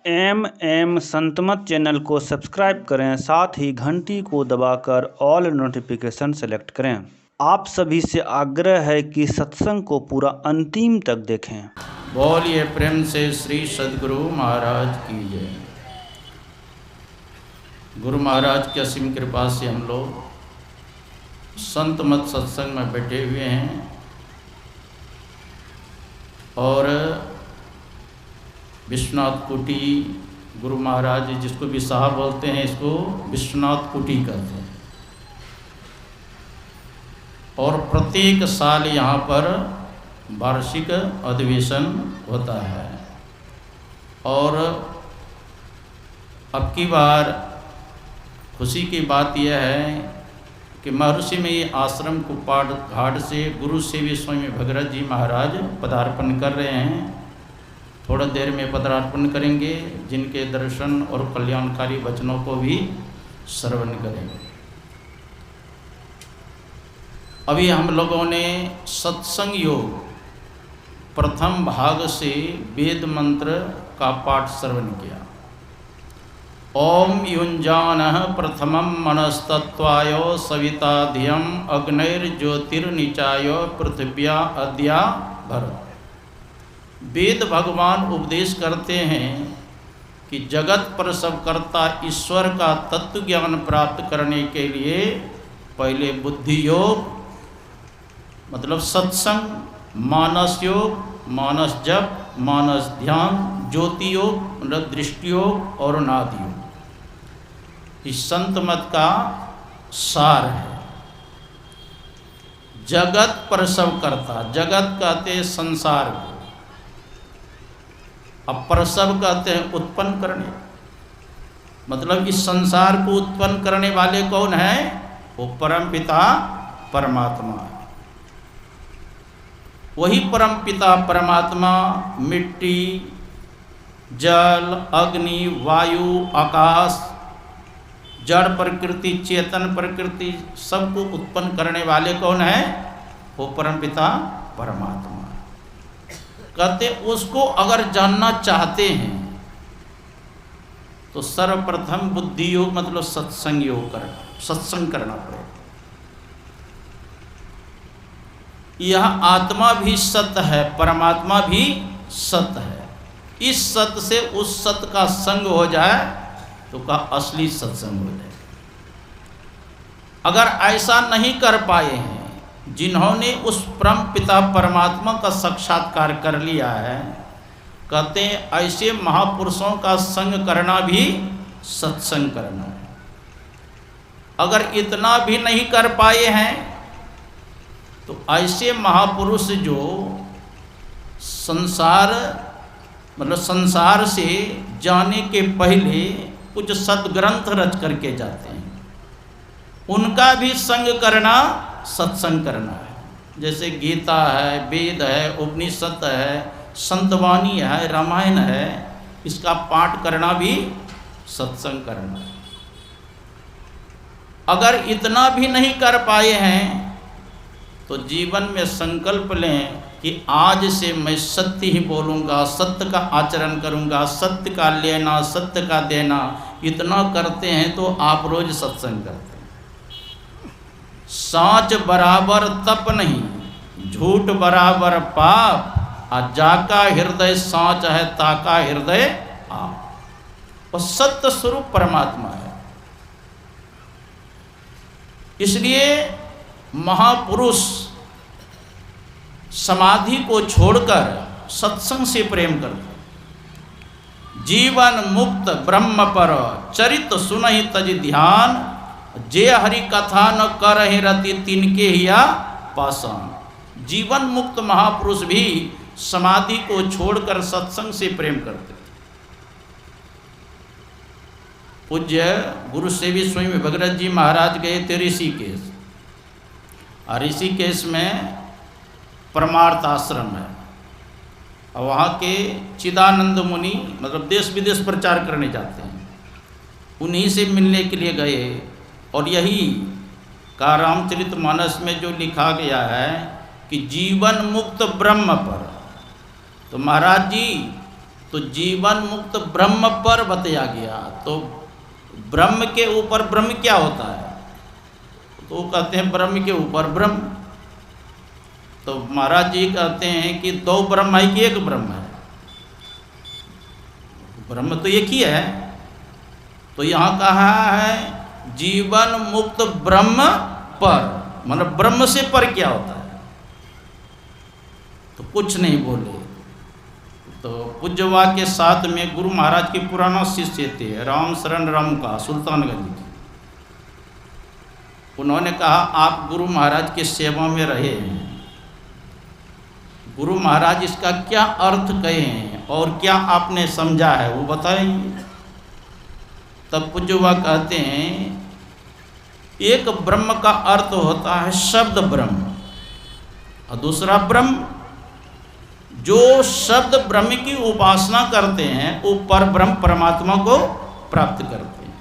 Santmat channel को subscribe करें, साथ ही घंटी को दबाकर ऑल नोटिफिकेशन सेलेक्ट करें। आप सभी से आग्रह है कि सत्संग को पूरा अंतिम तक देखें। बोलिए प्रेम से श्री सद्गुरु महाराज की जय। गुरु महाराज की असीम कृपा से हम लोग संत मत सत्संग में बैठे हुए हैं और विश्वनाथ कुटी गुरु महाराज जिसको भी साहब बोलते हैं, इसको विश्वनाथ कुटी कहते हैं। और प्रत्येक साल यहाँ पर वार्षिक अधिवेशन होता है और अब की बार खुशी की बात यह है कि महर्षि में ये आश्रम कुप्पाड घाट से गुरु सेवी स्वामी भगीरथ जी महाराज पदार्पण कर रहे हैं। थोड़ा देर में पदार्पण करेंगे, जिनके दर्शन और कल्याणकारी वचनों को भी श्रवण करेंगे। अभी हम लोगों ने सत्संग योग प्रथम भाग से वेद मंत्र का पाठ श्रवण किया। ओम युंजानः प्रथमं मनस्तत्वाय सविता धियम अग्निर्ज्योतिर्निचाय पृथिव्या अद्या भर। वेद भगवान उपदेश करते हैं कि जगत प्रसवकर्ता ईश्वर का तत्व ज्ञान प्राप्त करने के लिए पहले बुद्धि योग मतलब सत्संग, मानस योग मानस जप, मानस ध्यान, ज्योति योग मतलब दृष्टि योग और नाद योग, इस संत मत का सार है। जगत प्रसव करता, जगत कहते हैं संसार को, अब प्रसव कहते हैं उत्पन्न करने, मतलब इस संसार को उत्पन्न करने वाले कौन है? वो परम पिता परमात्मा है। वही परम पिता परमात्मा मिट्टी, जल, अग्नि, वायु, आकाश, जड़ प्रकृति, चेतन प्रकृति सबको उत्पन्न करने वाले कौन है? वो परम पिता परमात्मा। कहते उसको अगर जानना चाहते हैं तो सर्वप्रथम बुद्धि योग मतलब सत्संग योग करना, सत्संग करना पड़ेगा। यह आत्मा भी सत्य है, परमात्मा भी सत्य है। इस सत्य से उस सत्य का संग हो जाए तो का असली सत्संग हो जाए। अगर ऐसा नहीं कर पाए हैं, जिन्होंने उस परम पिता परमात्मा का साक्षात्कार कर लिया है, कहते हैं ऐसे महापुरुषों का संग करना भी सत्संग करना है। अगर इतना भी नहीं कर पाए हैं तो ऐसे महापुरुष जो संसार मतलब संसार से जाने के पहले कुछ सदग्रंथ रच करके जाते हैं, उनका भी संग करना सत्संग करना है। जैसे गीता है, वेद है, उपनिषद है, संतवाणी है, रामायण है, इसका पाठ करना भी सत्संग करना है। अगर इतना भी नहीं कर पाए हैं तो जीवन में संकल्प लें कि आज से मैं सत्य ही बोलूँगा, सत्य का आचरण करूँगा, सत्य का लेना, सत्य का देना। इतना करते हैं तो आप रोज सत्संग करते हैं। साँच बराबर तप नहीं, झूठ बराबर पाप, और जाका हृदय साँच है ताका हृदय आप। और सत्य स्वरूप परमात्मा है। इसलिए महापुरुष समाधि को छोड़कर सत्संग से प्रेम करते। जीवन मुक्त ब्रह्म पर चरित सुनहि तज ध्यान, जे हरि कथा न करहि रति तिनके हिया पाषाण। जीवन मुक्त महापुरुष भी समाधि को छोड़कर सत्संग से प्रेम करते। पूज्य गुरु सेवी स्वामी भगीरथ जी महाराज गए थे ऋषिकेश, और ऋषिकेश में परमार्थ आश्रम है, और वहाँ के चिदानंद मुनि मतलब देश विदेश प्रचार करने जाते हैं, उन्हीं से मिलने के लिए गए। और यही का रामचरितमानस में जो लिखा गया है कि जीवन मुक्त ब्रह्म पर, तो महाराज जी तो जीवन मुक्त ब्रह्म पर बताया गया। तो ब्रह्म के ऊपर ब्रह्म क्या होता है? तो कहते हैं ब्रह्म के ऊपर ब्रह्म। तो महाराज जी कहते हैं कि दो ब्रह्म है कि एक ब्रह्म है? ब्रह्म तो एक ही है। तो यहाँ कहा है जीवन मुक्त ब्रह्म पर, मतलब ब्रह्म से पर क्या होता है? तो कुछ नहीं बोले। तो पूज्यवा के साथ में गुरु महाराज के पुराना शिष्य थे राम शरण राम का, सुल्तानगंज के। उन्होंने कहा आप गुरु महाराज के सेवा में रहे हैं, गुरु महाराज इसका क्या अर्थ कहे हैं और क्या आपने समझा है वो बताएंगे। तब पूज्यवा कहते हैं एक ब्रह्म का अर्थ होता है शब्द ब्रह्म, और दूसरा ब्रह्म जो शब्द ब्रह्म की उपासना करते हैं वो पर ब्रह्म परमात्मा को प्राप्त करते हैं।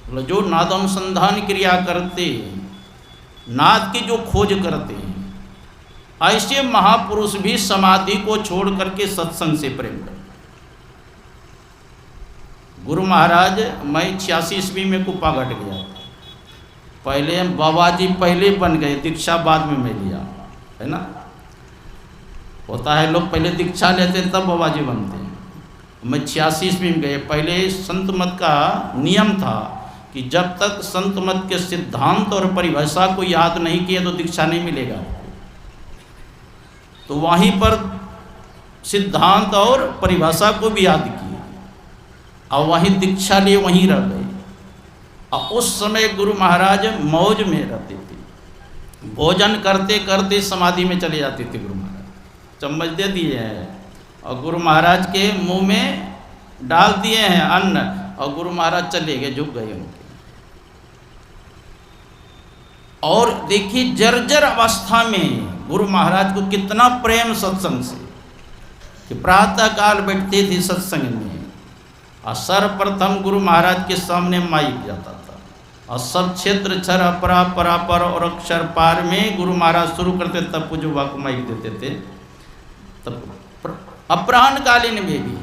मतलब जो नाद अनुसंधान क्रिया करते, नाद की जो खोज करते हैं, ऐसे महापुरुष भी समाधि को छोड़ करके सत्संग से प्रेम करते। गुरु महाराज, मैं 86 ईस्वी में कुप्पाघाट गया था। पहले बाबा जी पहले बन गए, दीक्षा बाद में मैं लिया, है ना। होता है लोग पहले दीक्षा लेते हैं तब बाबा जी बनते हैं। मैं 86 ईस्वी में गए। पहले संत मत का नियम था कि जब तक संत मत के सिद्धांत और परिभाषा को याद नहीं किया तो दीक्षा नहीं मिलेगा। तो वहीं पर सिद्धांत और परिभाषा को भी याद किए और वहीं दीक्षा लिए वहीं रह गए। और उस समय गुरु महाराज मौज में रहते थे, भोजन करते करते समाधि में चले जाते थे। गुरु महाराज चम्मच दे दिए हैं और गुरु महाराज के मुंह में डाल दिए हैं अन्न, और गुरु महाराज चले गए, झुक गए उनके। और देखिए जर्जर अवस्था में गुरु महाराज को कितना प्रेम सत्संग से, कि प्रातः काल बैठते थे सत्संग में, और सर्वप्रथम गुरु महाराज के सामने माइक जाता था, और सब क्षेत्र क्षर अपरा परापर और अक्षर पार में गुरु महाराज शुरू करते, तब पूज्यवा को माइक देते थे। तब अपराह्न कालीन में भी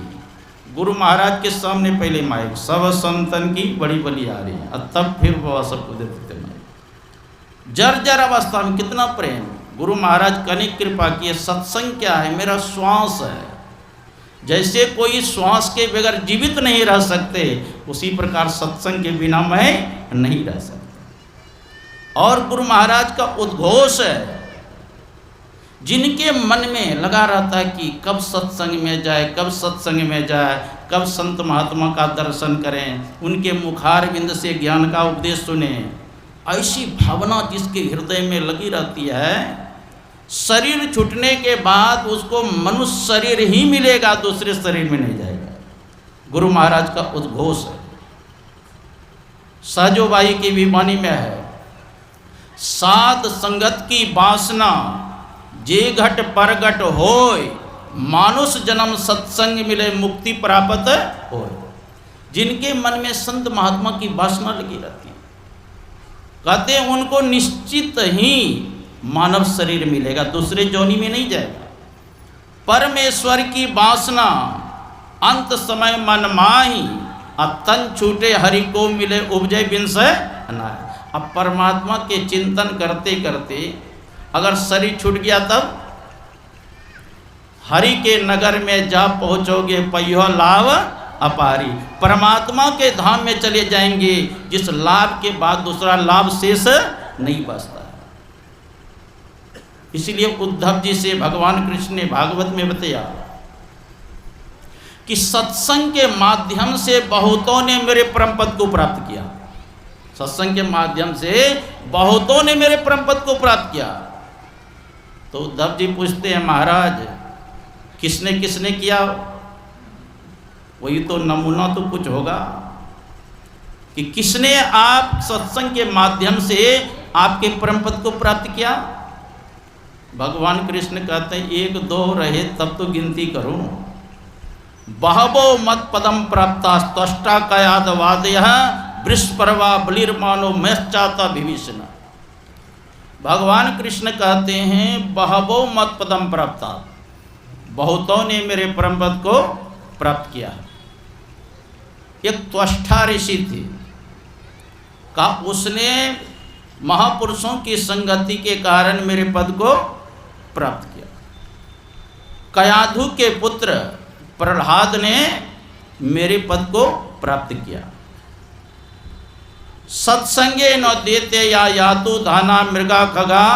गुरु महाराज के सामने पहले माइक, सब संतन की बड़ी बली आ रही है, और तब फिर बाबा सबको देते थे माइक। जर्जर अवस्था में कितना प्रेम। गुरु महाराज कनिक कृपा किए। सत्संग क्या है? मेरा श्वास है। जैसे कोई श्वास के बगैर जीवित नहीं रह सकते, उसी प्रकार सत्संग के बिना मैं नहीं रह सकता। और गुरु महाराज का उद्घोष है, जिनके मन में लगा रहता है कि कब सत्संग में जाए, कब सत्संग में जाए, कब संत महात्मा का दर्शन करें, उनके मुखार बिंद से ज्ञान का उपदेश सुने, ऐसी भावना जिसके हृदय में लगी रहती है, शरीर छूटने के बाद उसको मनुष्य शरीर ही मिलेगा, दूसरे शरीर में नहीं जाएगा। गुरु महाराज का उद्घोष है। सहजोबाई की भी वाणी में है, साध संगत की वासना जे घट परगट होय, मानुष जन्म सत्संग मिले मुक्ति प्राप्त होय। जिनके मन में संत महात्मा की वासना लगी रहती है, कहते हैं उनको निश्चित ही मानव शरीर मिलेगा, दूसरे जोनी में नहीं जाएगा। परमेश्वर की वासना अंत समय मन माही, अब तन छूटे हरि को मिले उपजय बिंस अनाय। अब परमात्मा के चिंतन करते करते अगर शरीर छूट गया, तब हरि के नगर में जा पहुँचोगे पयो लाभ अपारी। परमात्मा के धाम में चले जाएंगे, जिस लाभ के बाद दूसरा लाभ शेष नहीं बचता। इसलिए उद्धव जी से भगवान कृष्ण ने भागवत में बताया कि सत्संग के माध्यम से बहुतों ने मेरे परम पद को प्राप्त किया। सत्संग के माध्यम से बहुतों ने मेरे परम पद को प्राप्त किया। तो उद्धव जी पूछते हैं, महाराज किसने किसने किया? वही तो नमूना तो कुछ होगा कि किसने आप सत्संग के माध्यम से आपके परम पद को प्राप्त किया। भगवान कृष्ण कहते हैं, एक दो रहे तब तो गिनती करूं। बहवो मत पदम प्राप्ता त्वष्टा कयाद वादय वृषपर्वा बलिर्मानो मैश्चाता विभीषण। भगवान कृष्ण कहते हैं, बहवो मत पदम प्राप्ता, बहुतों ने मेरे परम पद को प्राप्त किया है। एक त्वष्टा ऋषि थे, का उसने महापुरुषों की संगति के कारण मेरे पद को प्राप्त किया। कयाधु के पुत्र प्रहलाद ने मेरे पद को प्राप्त किया। सत्संगे न देते या यातु धाना मृगा खगा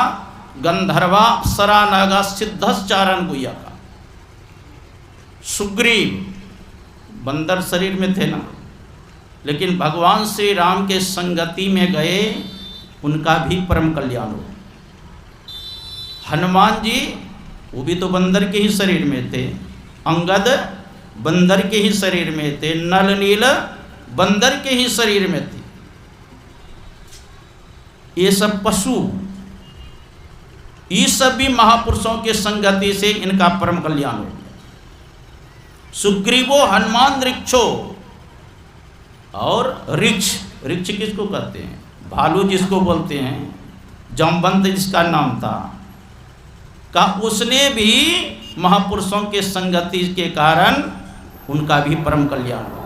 गंधर्वा अप्सरा नागा सिद्धश्चारण गुया का। सुग्रीव बंदर शरीर में थे ना, लेकिन भगवान श्री राम के संगति में गए, उनका भी परम कल्याण हो। हनुमान जी वो भी तो बंदर के ही शरीर में थे, अंगद बंदर के ही शरीर में थे, नल नील बंदर के ही शरीर में थे। ये सब पशु, ये सब भी महापुरुषों के संगति से इनका परम कल्याण हो गया। सुग्रीवो हनुमान ऋक्षो, और ऋक्ष, ऋक्ष किसको कहते हैं? भालू जिसको बोलते हैं, जमवंत जिसका नाम था, का उसने भी महापुरुषों के संगति के कारण उनका भी परम कल्याण हो।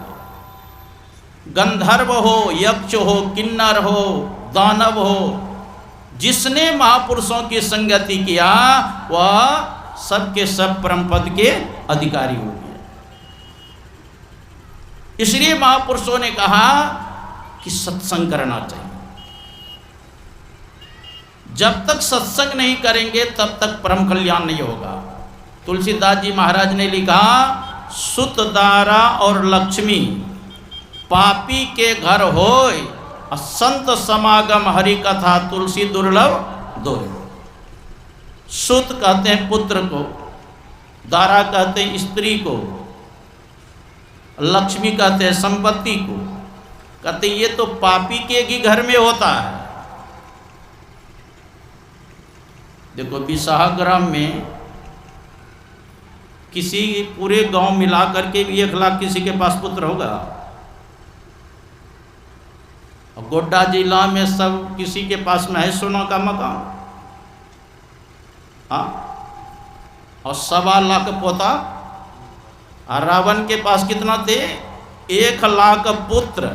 गंधर्व हो, यक्ष हो, किन्नर हो, दानव हो, जिसने महापुरुषों की संगति किया वह सबके सब परम पद के अधिकारी हो गए। इसलिए महापुरुषों ने कहा कि सत्संग करना चाहिए। जब तक सत्संग नहीं करेंगे तब तक परम कल्याण नहीं होगा। तुलसीदास जी महाराज ने लिखा, सुत दारा और लक्ष्मी पापी के घर होय, संत समागम हरि कथा तुलसी दुर्लभ दोय। सुत कहते हैं पुत्र को, दारा कहते हैं स्त्री को, लक्ष्मी कहते हैं संपत्ति को। कहते ये तो पापी के ही घर में होता है। देखो बिसाह ग्राम में किसी पूरे गांव मिला करके भी 1 लाख किसी के पास पुत्र होगा। गोड्डा जिला में सब किसी के पास में है सोना का मकान, हाँ, और 1.25 लाख पोता। और रावण के पास कितना थे? 1 लाख पुत्र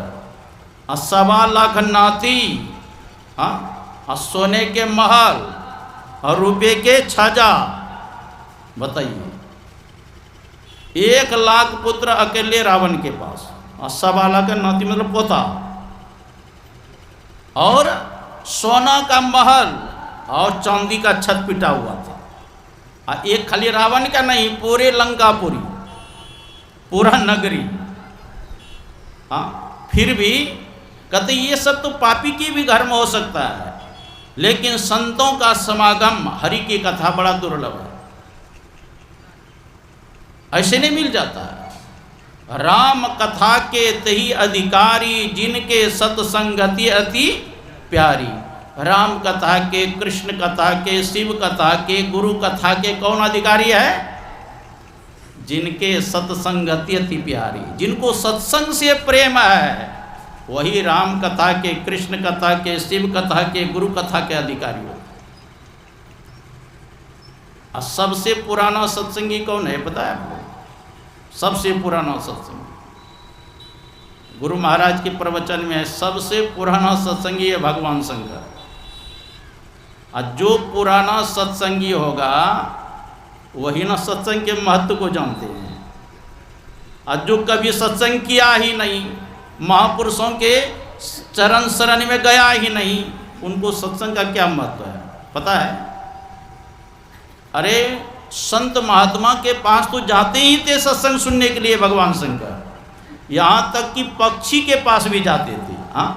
और 1.25 लाख नाती, हाँ, और सोने के महल और रुपये के छजा। बताइए, 1 लाख पुत्र अकेले रावण के पास और 1.25 लाख नाती मतलब पोता, और सोना का महल और चांदी का छत पिटा हुआ था। और एक खाली रावण का नहीं, पूरे लंकापुरी, पूरा नगरी। हाँ, फिर भी कहते ये सब तो पापी के भी घर में हो सकता है, लेकिन संतों का समागम हरि की कथा बड़ा दुर्लभ है, ऐसे नहीं मिल जाता है। राम कथा के तही अधिकारी, जिनके सत्संगति अति प्यारी। राम कथा के, कृष्ण कथा के, शिव कथा के, गुरु कथा के कौन अधिकारी है? जिनके सत्संगति अति प्यारी, जिनको सत्संग से प्रेम है, वही राम कथा के, कृष्ण कथा के, शिव कथा के, गुरु कथा के अधिकारी हो। और सबसे पुराना सत्संगी कौन है पता है आपको? सबसे पुराना सत्संगी गुरु महाराज के प्रवचन में है, सबसे पुराना सत्संगी है भगवान शंकर। और जो पुराना सत्संगी होगा वही ना सत्संग के महत्व को जानते हैं। और जो कभी सत्संग किया ही नहीं, महापुरुषों के चरण शरण में गया ही नहीं, उनको सत्संग का क्या महत्व है पता है? अरे संत महात्मा के पास तो जाते ही थे सत्संग सुनने के लिए भगवान शंकर, यहाँ तक कि पक्षी के पास भी जाते थे। हाँ,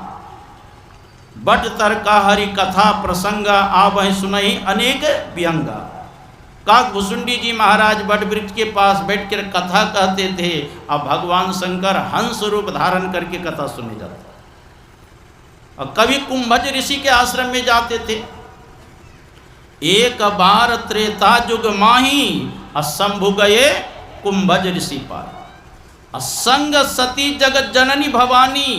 बट तरका हरि कथा प्रसंग आवहि सुनहि अनेक व्यंगा। काक भुसुंडी जी महाराज बट वृक्ष के पास बैठकर कथा कहते थे, और भगवान शंकर हंस रूप धारण करके कथा सुने जाते। और कभी कुंभज ऋषि के आश्रम में जाते थे। एक बार त्रेता युग माही असंभु गए कुंभज ऋषि पार, असंग सती जगत जननी भवानी।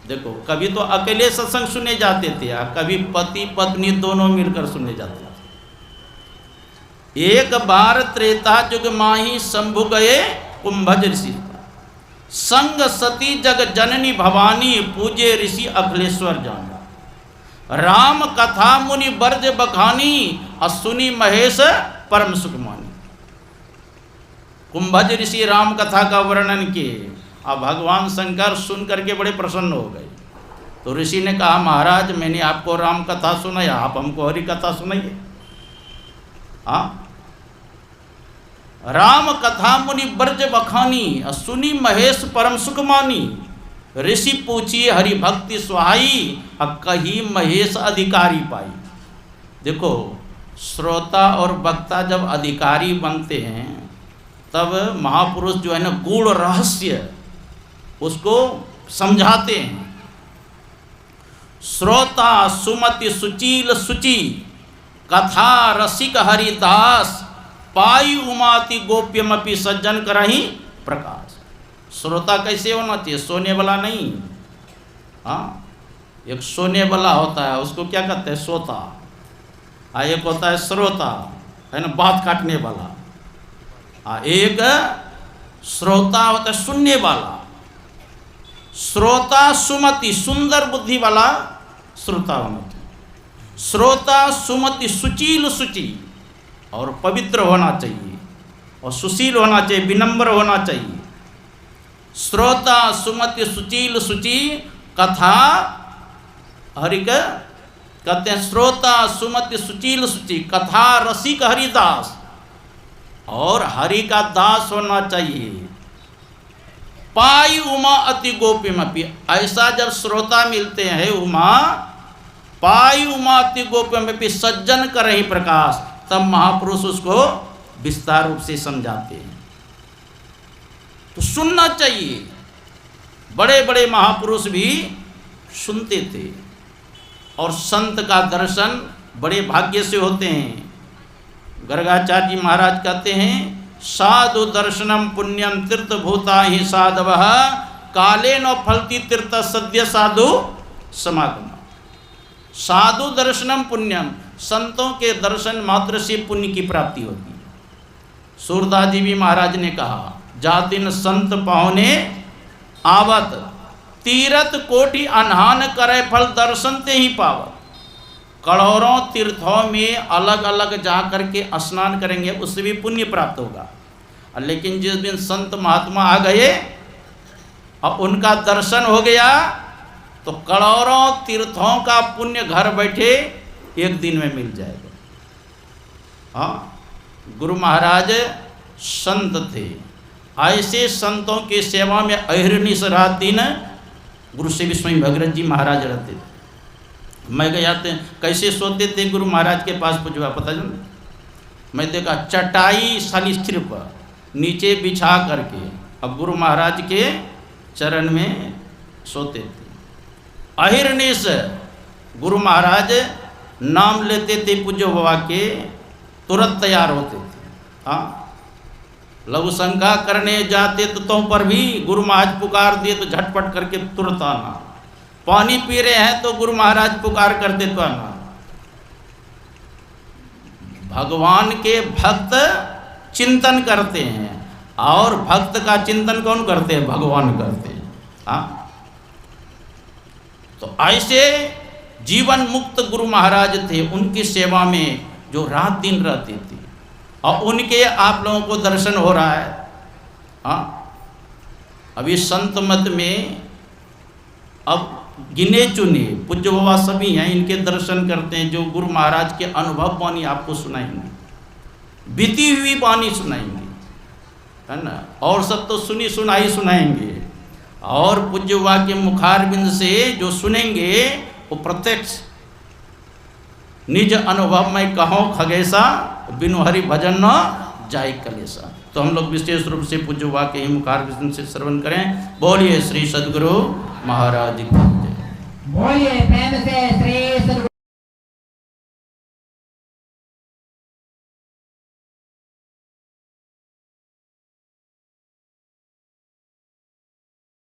देखो, कभी तो अकेले सत्संग सुने जाते थे, कभी पति पत्नी दोनों मिलकर सुने जाते थे। एक बार त्रेता युग माही शंभु गए कुंभज ऋषि। संग सती जग जननी भवानी, पूजे ऋषि अखिलेश्वर जान। राम कथा मुनि बर्ज बखानी, असुनी महेश परम सुख मानी। कुंभज ऋषि राम कथा का वर्णन किए। अब भगवान शंकर सुन करके बड़े प्रसन्न हो गए। तो ऋषि ने कहा, महाराज मैंने आपको राम कथा सुनाया, आप हमको हरि कथा सुनाइए। हाँ, राम कथा मुनि बर्ज बखानी, सुनी महेश परम सुख मानी। ऋषि पूछिए हरि भक्ति सुहाई, कही महेश अधिकारी पाई। देखो, श्रोता और वक्ता जब अधिकारी बनते हैं तब महापुरुष जो है ना गूढ़ रहस्य उसको समझाते हैं। श्रोता सुमति सुचील सुचि, कथा रसिक हरिदास, पाई उमाति गोप्यमपि सज्जन करही प्रकाश। श्रोता कैसे होना चाहिए? सोने वाला नहीं। हाँ, एक सोने वाला होता है, उसको क्या कहते हैं? सोता। एक होता है श्रोता, है ना, बात काटने वाला। एक श्रोता होता है सुनने वाला। श्रोता सुमति, सुंदर बुद्धि वाला श्रोता होना चाहिए। श्रोता सुमति सुचील सुचि, और पवित्र होना चाहिए, और सुशील होना चाहिए, विनम्र होना चाहिए। श्रोता सुमति सुचील सुचि, कथा हरि का कहते हैं श्रोता सुमति सुचील सुचि, कथा रसिक हरिदास, और हरि का दास होना चाहिए। पाई उमा अति गोप्यमपि, ऐसा जब श्रोता मिलते हैं उमा, पाई उमा अति गोप्यमपि सज्जन करहि प्रकाश, तब महापुरुष उसको विस्तार रूप से समझाते हैं। तो सुनना चाहिए। बड़े बड़े महापुरुष भी सुनते थे, और संत का दर्शन बड़े भाग्य से होते हैं। गर्गाचार्य जी महाराज कहते हैं, साधु दर्शनम पुण्यम तीर्थ भूता ही साधवः, काले न फलती तीर्थ सद्य साधु समागम। साधु दर्शनम पुण्यम, संतों के दर्शन मात्र से पुण्य की प्राप्ति होती है। सूरदास जी भी महाराज ने कहा, जातिन संत पाहुने आवत, तीरथ कोटि अनहान करे फल दर्शन ते ही पावत। करोड़ों तीर्थों में अलग अलग जा करके स्नान करेंगे, उससे भी पुण्य प्राप्त होगा। लेकिन जिस दिन संत महात्मा आ गए और उनका दर्शन हो गया, तो करोड़ों तीर्थों का पुण्य घर बैठे एक दिन में मिल जाएगा। हाँ, गुरु महाराज संत थे। ऐसे संतों की सेवा में अहिर्निश रात दिन गुरु से विस्मय भगीरथ जी महाराज रहते थे। मैं गया थे, कैसे सोते थे गुरु महाराज के पास पुजवा, पता चल? मैं देखा चटाई सनिस्थिर पर नीचे बिछा करके अब गुरु महाराज के चरण में सोते थे। अहिर्निश गुरु महाराज नाम लेते थे पूज्य बाबा के, तुरंत तैयार होते थे। हाँ, लघु शंका करने जाते तो पर भी गुरु महाराज पुकार दिए तो झटपट करके तुरंत आना। पानी पी रहे हैं तो गुरु महाराज पुकार करते तो आना। भगवान के भक्त चिंतन करते हैं, और भक्त का चिंतन कौन करते हैं? भगवान करते हैं। हाँ, तो ऐसे जीवन मुक्त गुरु महाराज थे, उनकी सेवा में जो रात दिन रहते थे, और उनके आप लोगों को दर्शन हो रहा है। हाँ, अभी संत मत में अब गिने चुने पूज्य बाबा सभी हैं, इनके दर्शन करते हैं, जो गुरु महाराज के अनुभव वाणी आपको सुनाएंगे, बीती हुई वाणी सुनाएंगे, है ना, और सब तो सुनी सुनाई सुनाएंगे। और पूज्य बाबा के मुखारबिंद से जो सुनेंगे वो प्रत्यक्ष निज अनुभव में कहो खगेशा, बिनु हरि भजन न जाय कलेसा। तो हम लोग विशेष रूप से पूज्य बाबा के ही मुखारबिंद से श्रवण करें। बोलिए श्री सद्गुरु महाराज की जय। बोलिए प्रेम से श्री